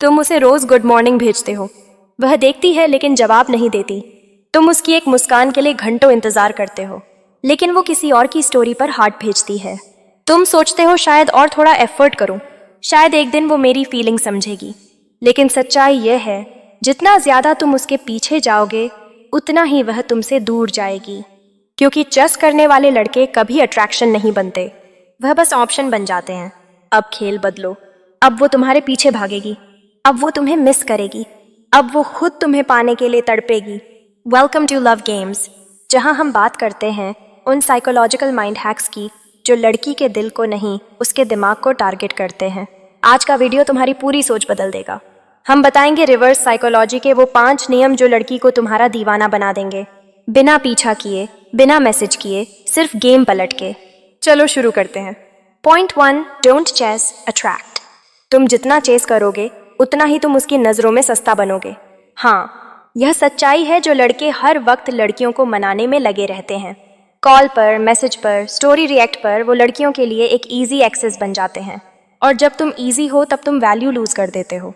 तुम उसे रोज good morning भेजते हो, वह देखती है लेकिन जवाब नहीं देती। तुम उसकी एक मुस्कान के लिए घंटों इंतजार करते हो, लेकिन वो किसी और की स्टोरी पर हार्ट भेजती है। तुम सोचते हो शायद और थोड़ा एफर्ट करूं, शायद एक दिन वो मेरी फीलिंग समझेगी। लेकिन सच्चाई यह है, जितना ज्यादा तुम उसके पीछे जाओगे उतना ही वह तुमसे दूर जाएगी। क्योंकि चस करने वाले लड़के कभी अट्रैक्शन नहीं बनते, वह बस ऑप्शन बन जाते हैं। अब खेल बदलो। अब वो तुम्हारे पीछे भागेगी, अब वो तुम्हें मिस करेगी, अब वो खुद तुम्हें पाने के लिए तड़पेगी। वेलकम टू लव गेम्स, जहां हम बात करते हैं उन साइकोलॉजिकल माइंड हैक्स की जो लड़की के दिल को नहीं, उसके दिमाग को टारगेट करते हैं। आज का वीडियो तुम्हारी पूरी सोच बदल देगा। हम बताएंगे रिवर्स साइकोलॉजी के वो 5 नियम जो लड़की को तुम्हारा दीवाना बना देंगे, बिना पीछा किए, बिना मैसेज किए, सिर्फ गेम पलट के। चलो शुरू करते हैं। Point 1, don't chase, attract. तुम जितना चेस करोगे उतना ही तुम उसकी नज़रों में सस्ता बनोगे। हाँ, यह सच्चाई है जो लड़के हर वक्त लड़कियों को मनाने में लगे रहते हैं। कॉल पर, मैसेज पर, स्टोरी रिएक्ट पर वो लड़कियों के लिए एक ईजी एक्सेस बन जाते हैं। और जब तुम ईजी हो तब तुम वैल्यू लूज कर देते हो।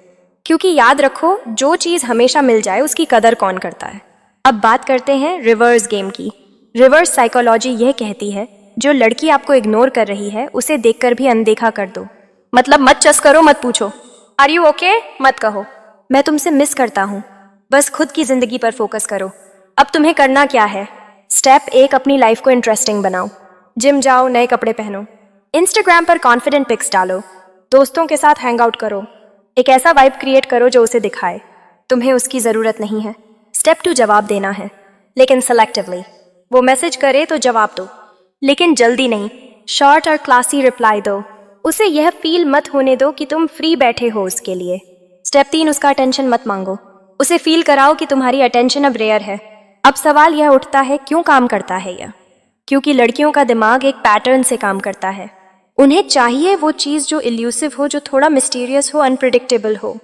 क्योंकि याद रखो, जो चीज़ हमेशा मिल जाए उसकी कदर कौन करता है। अब बात करते हैं रिवर्स गेम की। रिवर्स साइकोलॉजी यह कहती है, जो लड़की आपको इग्नोर कर रही है उसे देखकर भी अनदेखा कर दो। मतलब मत चस करो, मत पूछो आर यू ओके, मत कहो मैं तुमसे मिस करता हूँ। बस खुद की जिंदगी पर फोकस करो। अब तुम्हें करना क्या है? स्टेप 1, अपनी लाइफ को इंटरेस्टिंग बनाओ। जिम जाओ, नए कपड़े पहनो, इंस्टाग्राम पर कॉन्फिडेंट पिक्स डालो, दोस्तों के साथ हैंग आउट करो, एक ऐसा वाइब क्रिएट करो जो उसे दिखाए तुम्हें उसकी ज़रूरत नहीं है। स्टेप 2, जवाब देना है, लेकिन सेलेक्टिवली। वो मैसेज करे तो जवाब दो, लेकिन जल्दी नहीं। शॉर्ट और क्लासी रिप्लाई दो, उसे यह फील मत होने दो कि तुम फ्री बैठे हो उसके लिए। स्टेप 3, उसका अटेंशन मत मांगो, उसे फील कराओ कि तुम्हारी अटेंशन अब रेयर है। अब सवाल यह उठता है, क्यों काम करता है यह? क्योंकि लड़कियों का दिमाग एक पैटर्न से काम करता है। उन्हें चाहिए वो चीज़ जो इल्यूसिव हो, जो थोड़ा मिस्टीरियस हो, अनप्रिडिक्टेबल हो।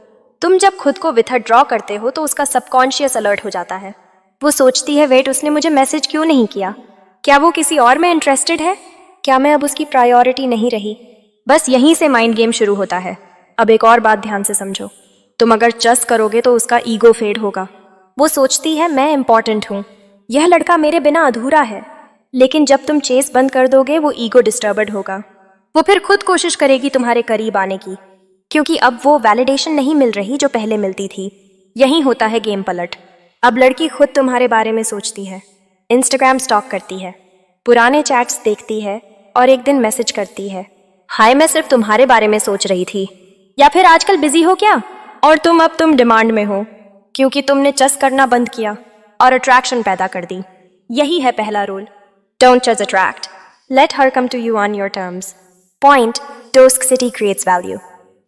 तुम जब खुद को विथड्रॉ करते हो तो उसका सबकॉन्शियस अलर्ट हो जाता है। वो सोचती है, वेट, उसने मुझे मैसेज क्यों नहीं किया? क्या वो किसी और में इंटरेस्टेड है? क्या मैं अब उसकी प्रायोरिटी नहीं रही? बस यहीं से माइंड गेम शुरू होता है। अब एक और बात ध्यान से समझो, तुम अगर चस करोगे तो उसका ईगो फेड होगा। वो सोचती है, मैं इंपॉर्टेंट हूँ, यह लड़का मेरे बिना अधूरा है। लेकिन जब तुम चेस बंद कर दोगे वो ईगो डिस्टर्बड होगा। वो फिर खुद कोशिश करेगी तुम्हारे करीब आने की, क्योंकि अब वो वैलिडेशन नहीं मिल रही जो पहले मिलती थी। यही होता है गेम पलट। अब लड़की खुद तुम्हारे बारे में सोचती है, इंस्टाग्राम स्टॉक करती है, पुराने चैट्स देखती है और एक दिन मैसेज करती है, हाय मैं सिर्फ तुम्हारे बारे में सोच रही थी। या फिर आजकल बिजी हो क्या? और तुम डिमांड में हो, क्योंकि तुमने चस करना बंद किया और अट्रैक्शन पैदा कर दी। यही है पहला rule, don't chase, attract. Let her come to you on your terms. Point, toxicity creates value.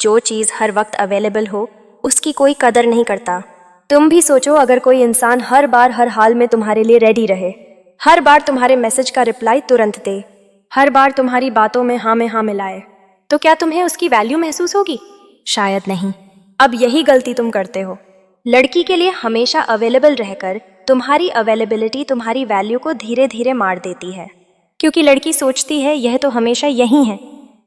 जो चीज़ हर वक्त अवेलेबल हो उसकी कोई कदर नहीं करता। तुम भी सोचो, अगर कोई इंसान हर बार हर हाल में तुम्हारे लिए रेडी रहे, हर बार तुम्हारे मैसेज का रिप्लाई तुरंत दे, हर बार तुम्हारी बातों में हाँ मिलाए, तो क्या तुम्हें उसकी वैल्यू महसूस होगी? शायद नहीं। अब यही गलती तुम करते हो। लड़की के लिए हमेशा अवेलेबल रहकर तुम्हारी अवेलेबिलिटी तुम्हारी वैल्यू को धीरे धीरे मार देती है। क्योंकि लड़की सोचती है, यह तो हमेशा यही है,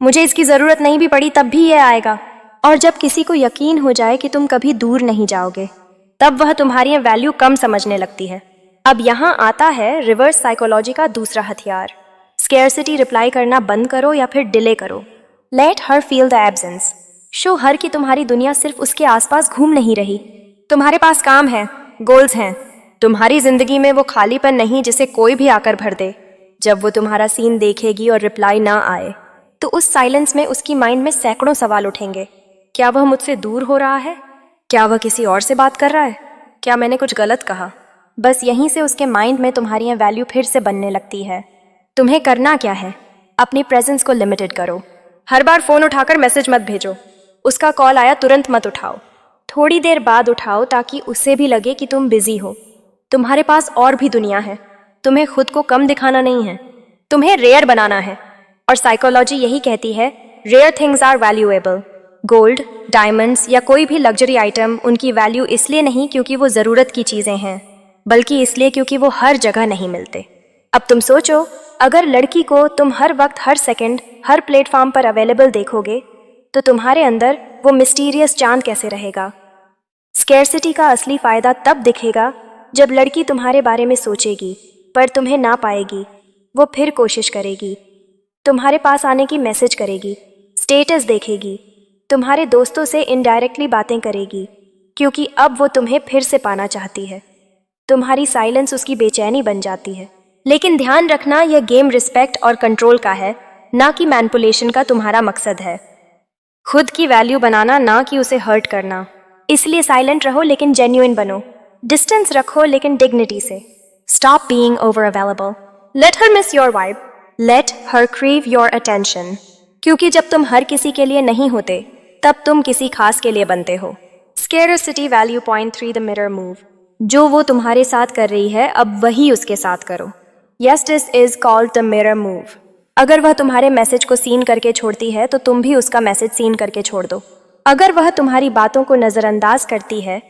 मुझे इसकी ज़रूरत नहीं भी पड़ी तब भी यह आएगा। और जब किसी को यकीन हो जाए कि तुम कभी दूर नहीं जाओगे, तब वह तुम्हारी वैल्यू कम समझने लगती है। अब यहाँ आता है रिवर्स साइकोलॉजी का दूसरा हथियार, स्केर्सिटी। रिप्लाई करना बंद करो या फिर डिले करो। Let her feel the absence. Show her कि तुम्हारी दुनिया सिर्फ उसके आसपास घूम नहीं रही। तुम्हारे पास काम है, गोल्स हैं। तुम्हारी जिंदगी में वो खालीपन नहीं जिसे कोई भी आकर भर दे। जब वो तुम्हारा सीन देखेगी और रिप्लाई ना आए, तो उस साइलेंस में उसकी माइंड में सैकड़ों सवाल उठेंगे। क्या वह मुझसे दूर हो रहा है? क्या वह किसी और से बात कर रहा है? क्या मैंने कुछ गलत कहा? बस यहीं से उसके माइंड में तुम्हारी वैल्यू फिर से बनने लगती है। तुम्हें करना क्या है? अपनी प्रेजेंस को लिमिटेड करो। हर बार फ़ोन उठाकर मैसेज मत भेजो। उसका कॉल आया तुरंत मत उठाओ, थोड़ी देर बाद उठाओ, ताकि उसे भी लगे कि तुम बिजी हो। तुम्हारे पास और भी दुनिया है। तुम्हें खुद को कम दिखाना नहीं है, तुम्हें रेयर बनाना है। और साइकोलॉजी यही कहती है, rare things are valuable. Gold, diamonds या कोई भी लग्जरी आइटम, उनकी वैल्यू इसलिए नहीं क्योंकि वो ज़रूरत की चीज़ें हैं, बल्कि इसलिए क्योंकि वो हर जगह नहीं मिलते। अब तुम सोचो, अगर लड़की को तुम हर वक्त, हर सेकंड, हर प्लेटफॉर्म पर अवेलेबल देखोगे, तो तुम्हारे अंदर वो मिस्टीरियस चांद कैसे रहेगा। स्केर्सिटी का असली फायदा तब दिखेगा जब लड़की तुम्हारे बारे में सोचेगी पर तुम्हें ना पाएगी। वो फिर कोशिश करेगी, तुम्हारे पास आने की मैसेज करेगी, स्टेटस देखेगी, तुम्हारे दोस्तों से इनडायरेक्टली बातें करेगी, क्योंकि अब वो तुम्हें फिर से पाना चाहती है। तुम्हारी साइलेंस उसकी बेचैनी बन जाती है। लेकिन ध्यान रखना, यह गेम रिस्पेक्ट और कंट्रोल का है, ना कि मैनिपुलेशन का तुम्हारा मकसद है। खुद की वैल्यू बनाना, ना कि उसे हर्ट करना। इसलिए साइलेंट रहो लेकिन जेन्युइन बनो। डिस्टेंस रखो लेकिन डिग्निटी से। Stop being over available. Let her miss your vibe. Let her crave your attention. क्योंकि जब तुम हर किसी के लिए नहीं होते तब तुम किसी खास के लिए बनते हो। Scarcity value point 3 the mirror move. जो वो तुम्हारे साथ कर रही है अब वही उसके साथ करो। Yes, this is called the mirror move. अगर वह तुम्हारे मैसेज को सीन करके छोड़ती है तो तुम भी उसका मैसेज सीन करके छोड़ दो। अगर वह तुम्हारी बातों को नज़रअंदाज करती है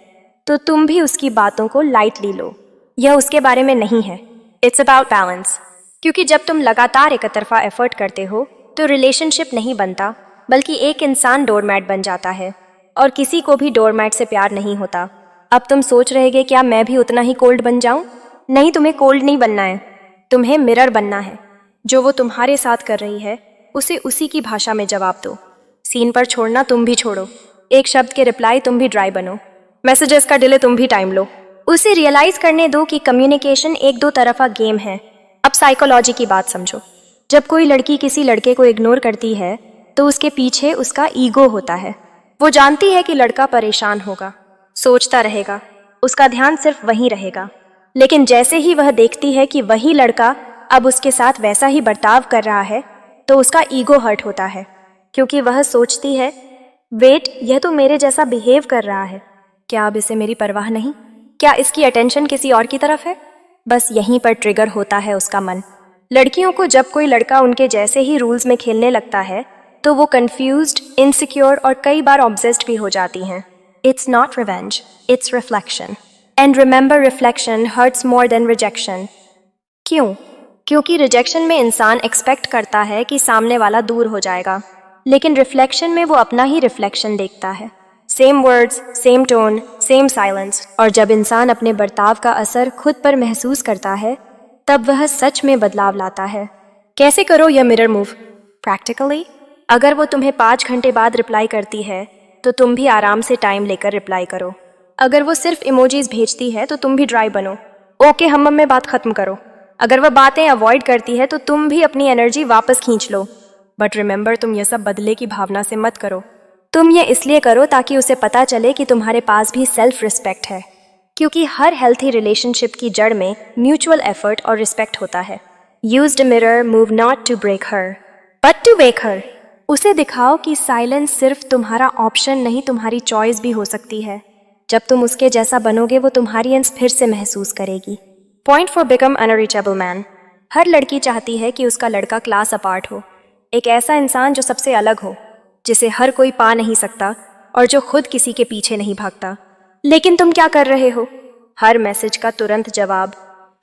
तो तुम भी उसकी बातों को लाइटली लो। यह उसके बारे में नहीं है, इट्स अबाउट बैलेंस। क्योंकि जब तुम लगातार एक तरफा एफर्ट करते हो तो रिलेशनशिप नहीं बनता, बल्कि एक इंसान डोरमैट बन जाता है, और किसी को भी डोरमैट से प्यार नहीं होता। अब तुम सोच रहे कि क्या मैं भी उतना ही कोल्ड बन जाऊं? नहीं, तुम्हें कोल्ड नहीं बनना है, तुम्हें मिरर बनना है। जो वो तुम्हारे साथ कर रही है उसे उसी की भाषा में जवाब दो। सीन पर छोड़ना तुम भी छोड़ो, एक शब्द के रिप्लाई तुम भी ड्राई बनो, मैसेजेस का डिले तुम भी टाइम लो। उसे रियलाइज करने दो कि कम्युनिकेशन एक दो तरफा गेम है। अब साइकोलॉजी की बात समझो। जब कोई लड़की किसी लड़के को इग्नोर करती है तो उसके पीछे उसका ईगो होता है। वो जानती है कि लड़का परेशान होगा, सोचता रहेगा, उसका ध्यान सिर्फ वहीं रहेगा। लेकिन जैसे ही वह देखती है कि वही लड़का अब उसके साथ वैसा ही बर्ताव कर रहा है तो उसका ईगो हर्ट होता है, क्योंकि वह सोचती है, वेट, यह तो मेरे जैसा बिहेव कर रहा है, क्या अब इसे मेरी परवाह नहीं? क्या इसकी अटेंशन किसी और की तरफ है? बस यहीं पर ट्रिगर होता है उसका मन। लड़कियों को जब कोई लड़का उनके जैसे ही रूल्स में खेलने लगता है तो वो कंफ्यूज्ड, इनसिक्योर और कई बार ऑब्सेस्ड भी हो जाती हैं। It's not revenge, it's reflection. And remember, reflection hurts more than rejection. क्यों? क्योंकि रिजेक्शन में इंसान एक्सपेक्ट करता है कि सामने वाला दूर हो जाएगा, लेकिन रिफ्लेक्शन में वो अपना ही रिफ्लेक्शन देखता है। Same words, same tone, same silence. और जब इंसान अपने बर्ताव का असर खुद पर महसूस करता है तब वह सच में बदलाव लाता है। कैसे करो यह मिरर मूव? प्रैक्टिकली, अगर वो तुम्हें 5 घंटे बाद रिप्लाई करती है तो तुम भी आराम से टाइम लेकर रिप्लाई करो। अगर वो सिर्फ इमोजीज भेजती है तो तुम भी ड्राई बनो, ओके हम में बात खत्म करो। अगर वह बातें अवॉइड करती है तो तुम भी अपनी एनर्जी वापस खींच लो। बट रिमेंबर, तुम यह सब बदले की भावना से मत करो। तुम ये इसलिए करो ताकि उसे पता चले कि तुम्हारे पास भी सेल्फ रिस्पेक्ट है, क्योंकि हर हेल्थी रिलेशनशिप की जड़ में म्यूचुअल एफर्ट और रिस्पेक्ट होता है। Use the mirror move not to break her but to wake her. उसे दिखाओ कि साइलेंस सिर्फ तुम्हारा ऑप्शन नहीं, तुम्हारी चॉइस भी हो सकती है। जब तुम उसके जैसा बनोगे वो तुम्हारी अंश फिर से महसूस करेगी। Point four become unreachable man. हर लड़की चाहती है कि उसका लड़का क्लास अपार्ट हो, एक ऐसा इंसान जो सबसे अलग हो, जिसे हर कोई पा नहीं सकता और जो खुद किसी के पीछे नहीं भागता। लेकिन तुम क्या कर रहे हो? हर मैसेज का तुरंत जवाब,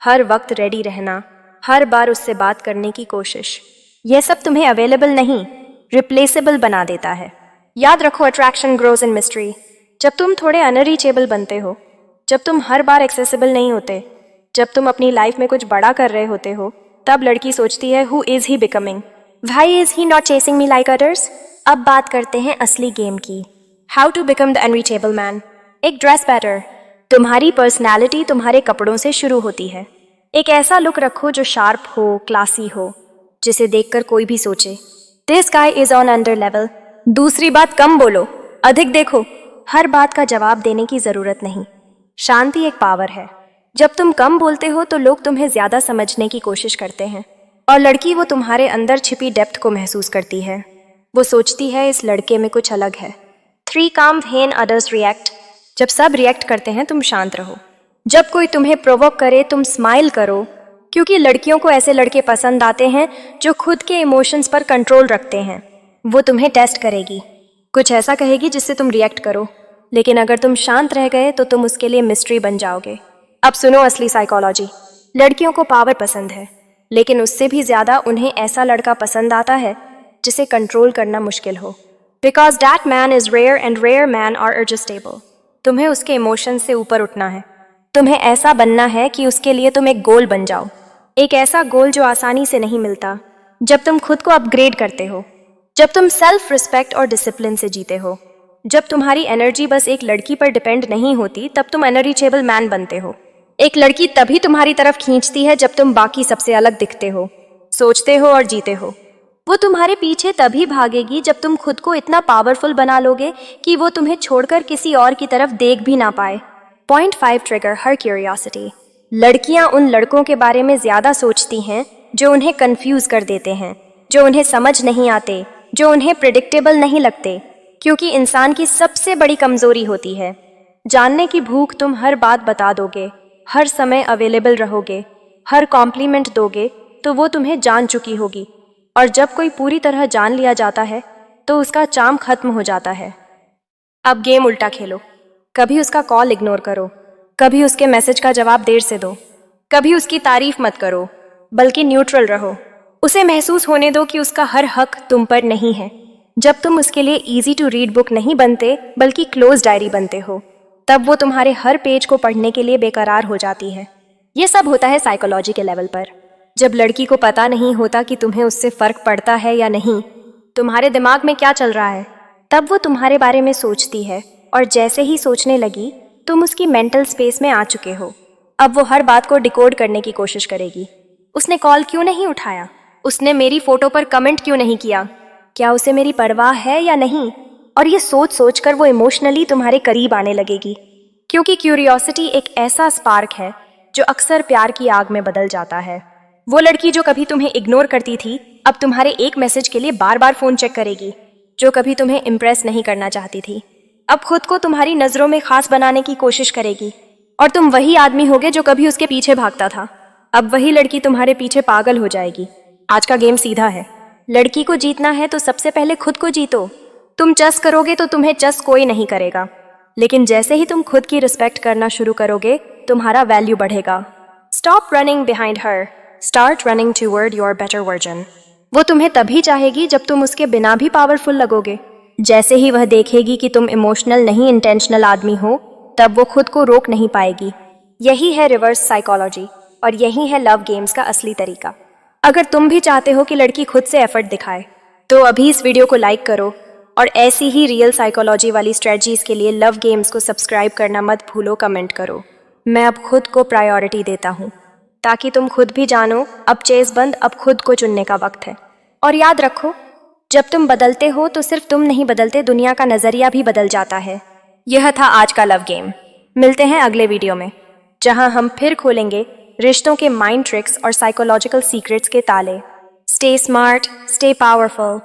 हर वक्त रेडी रहना, हर बार उससे बात करने की कोशिश। यह सब तुम्हें अवेलेबल नहीं, रिप्लेसेबल बना देता है। याद रखो, अट्रैक्शन ग्रोज इन मिस्ट्री। जब तुम थोड़े अनरीचेबल बनते हो, जब तुम हर बार एक्सेसिबल नहीं होते, जब तुम अपनी लाइफ में कुछ बड़ा कर रहे होते हो, तब लड़की सोचती है, who is he becoming? Why is he not chasing me like others? अब बात करते हैं असली गेम की। How to become the unreachable man. एक ड्रेस पैटर्न। तुम्हारी पर्सनैलिटी तुम्हारे कपड़ों से शुरू होती है। एक ऐसा लुक रखो जो शार्प हो, क्लासी हो, जिसे देखकर कोई भी सोचे, this guy is on under level. दूसरी बात, कम बोलो, अधिक देखो। हर बात का जवाब देने की जरूरत नहीं। शांति एक पावर है। जब तुम कम बोलते हो तो लोग तुम्हें ज्यादा समझने की कोशिश करते हैं, और लड़की वो तुम्हारे अंदर छिपी डेप्थ को महसूस करती है। वो सोचती है इस लड़के में कुछ अलग है। 3 काम व्हेन अदर्स रिएक्ट। जब सब रिएक्ट करते हैं तुम शांत रहो। जब कोई तुम्हें प्रोवोक करे तुम स्माइल करो, क्योंकि लड़कियों को ऐसे लड़के पसंद आते हैं जो खुद के इमोशंस पर कंट्रोल रखते हैं। वो तुम्हें टेस्ट करेगी, कुछ ऐसा कहेगी जिससे तुम रिएक्ट करो, लेकिन अगर तुम शांत रह गए तो तुम उसके लिए मिस्ट्री बन जाओगे। अब सुनो असली साइकोलॉजी। लड़कियों को पावर पसंद है, लेकिन उससे भी ज्यादा उन्हें ऐसा लड़का पसंद आता है जिसे कंट्रोल करना मुश्किल हो। Because that man is rare and rare man are adjustable. तुम्हें उसके इमोशन से ऊपर उठना है। तुम्हें ऐसा बनना है कि उसके लिए तुम एक गोल बन जाओ, एक ऐसा गोल जो आसानी से नहीं मिलता। जब तुम खुद को अपग्रेड करते हो, जब तुम सेल्फ रिस्पेक्ट और डिसिप्लिन से जीते हो, जब तुम्हारी एनर्जी बस एक लड़की पर डिपेंड नहीं होती, तब तुम अनरीचेबल मैन बनते हो। एक लड़की तभी तुम्हारी तरफ खींचती है जब तुम बाकी सबसे अलग दिखते हो, सोचते हो और जीते हो। वो तुम्हारे पीछे तभी भागेगी जब तुम खुद को इतना पावरफुल बना लोगे कि वो तुम्हें छोड़कर किसी और की तरफ देख भी ना पाए। पॉइंट 5 ट्रिगर हर क्यूरियोसिटी। लड़कियां उन लड़कों के बारे में ज्यादा सोचती हैं जो उन्हें कंफ्यूज कर देते हैं, जो उन्हें समझ नहीं आते, जो उन्हें प्रिडिक्टेबल नहीं लगते, क्योंकि इंसान की सबसे बड़ी कमजोरी होती है जानने की भूख। तुम हर बात बता दोगे, हर समय अवेलेबल रहोगे, हर कॉम्प्लीमेंट दोगे, तो वो तुम्हें जान चुकी होगी। और जब कोई पूरी तरह जान लिया जाता है तो उसका चार्म खत्म हो जाता है। अब गेम उल्टा खेलो। कभी उसका कॉल इग्नोर करो, कभी उसके मैसेज का जवाब देर से दो, कभी उसकी तारीफ मत करो, बल्कि न्यूट्रल रहो। उसे महसूस होने दो कि उसका हर हक तुम पर नहीं है। जब तुम उसके लिए इजी टू रीड बुक नहीं बनते बल्कि क्लोज डायरी बनते हो, तब वो तुम्हारे हर पेज को पढ़ने के लिए बेकरार हो जाती है। ये सब होता है साइकोलॉजी के लेवल पर। जब लड़की को पता नहीं होता कि तुम्हें उससे फर्क पड़ता है या नहीं, तुम्हारे दिमाग में क्या चल रहा है, तब वो तुम्हारे बारे में सोचती है, और जैसे ही सोचने लगी तुम उसकी मेंटल स्पेस में आ चुके हो। अब वो हर बात को डिकोड करने की कोशिश करेगी। उसने कॉल क्यों नहीं उठाया, उसने मेरी फोटो पर कमेंट क्यों नहीं किया, क्या उसे मेरी परवाह है या नहीं। और ये सोच सोच कर वो इमोशनली तुम्हारे करीब आने लगेगी, क्योंकि क्यूरियोसिटी एक ऐसा स्पार्क है जो अक्सर प्यार की आग में बदल जाता है। वो लड़की जो कभी तुम्हें इग्नोर करती थी, अब तुम्हारे एक मैसेज के लिए बार बार फोन चेक करेगी। जो कभी तुम्हें इम्प्रेस नहीं करना चाहती थी, अब खुद को तुम्हारी नजरों में खास बनाने की कोशिश करेगी। और तुम वही आदमी होगे जो कभी उसके पीछे भागता था, अब वही लड़की तुम्हारे पीछे पागल हो जाएगी। आज का गेम सीधा है। लड़की को जीतना है तो सबसे पहले खुद को जीतो। तुम चस करोगे तो तुम्हें चस कोई नहीं करेगा, लेकिन जैसे ही तुम खुद की रिस्पेक्ट करना शुरू करोगे, तुम्हारा वैल्यू बढ़ेगा। Stop running behind her, start running toward your better version. वो तुम्हें तभी चाहेगी जब तुम उसके बिना भी पावरफुल लगोगे। जैसे ही वह देखेगी कि तुम इमोशनल नहीं इंटेंशनल आदमी हो, तब वो खुद को रोक नहीं पाएगी। यही है रिवर्स साइकोलॉजी, और यही है लव गेम्स का असली तरीका। अगर तुम भी चाहते हो कि लड़की खुद से एफर्ट दिखाए, तो अभी इस वीडियो को लाइक करो, और ऐसी ही रियल साइकोलॉजी वाली स्ट्रेटजीज के लिए लव गेम्स को सब्सक्राइब करना मत भूलो, कमेंट करो। मैं अब खुद को प्रायोरिटी देता हूँ, ताकि तुम खुद भी जानो अब चेस बंद, अब खुद को चुनने का वक्त है। और याद रखो, जब तुम बदलते हो तो सिर्फ तुम नहीं बदलते, दुनिया का नजरिया भी बदल जाता है। यह था आज का लव गेम। मिलते हैं अगले वीडियो में, जहां हम फिर खोलेंगे रिश्तों के माइंड ट्रिक्स और साइकोलॉजिकल सीक्रेट्स के ताले। Stay smart, stay powerful